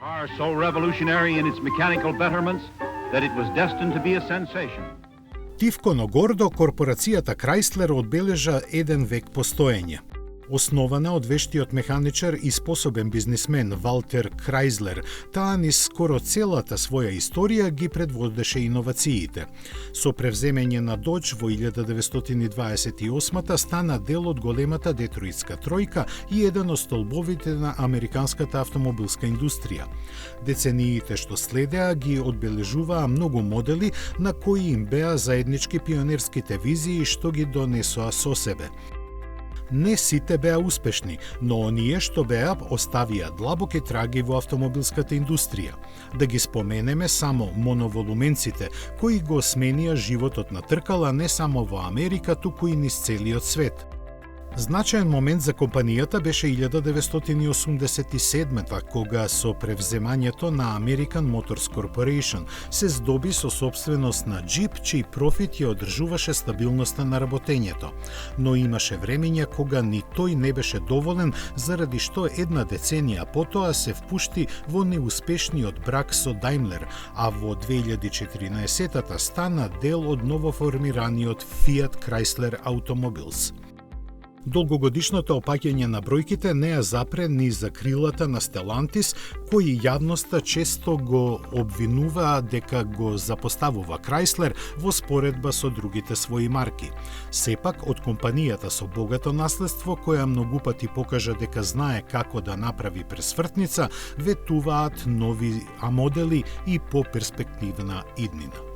car so revolutionary in its mechanical betterments that it was destined to be a sensation. Тивко, но гордо, корпорацијата Chrysler одбележа еден век постоење. Основана од вештиот механичар и способен бизнисмен Валтер Крайзлер, таа низ скоро целата своја историја ги предводеше иновациите. Со превземење на Dodge во 1928 стана дел од големата Детроитска тројка и еден од столбовите на американската автомобилска индустрија. Децениите што следеа ги одбележуваа многу модели на кои им беа заеднички пионерските визии што ги донесоа со себе. Не сите беа успешни, но оние што беа оставија длабоки траги во автомобилската индустрија. Да ги споменеме само моноволуменците, кои го сменија животот на тркала не само во Америка, туку и низ целиот свет. Значаен момент за компанијата беше 1987 кога со превземањето на American Motors Corporation се здоби со собственост на Jeep, чиј профит ја одржуваше стабилноста на работењето. Но имаше времења кога ни тој не беше доволен, заради што една деценија потоа се впушти во неуспешниот брак со Daimler, а во 2014 стана дел од новоформираниот Fiat Chrysler Automobiles. Долгогодишното опаќање на бројките не ја запре ни за крилата на Stellantis, кои јавноста често го обвинуваа дека го запоставува Chrysler во споредба со другите своји марки. Сепак, од компанијата со богато наследство, која многу пати покажа дека знае како да направи пресвртница, ветуваат нови модели и поперспективна иднина.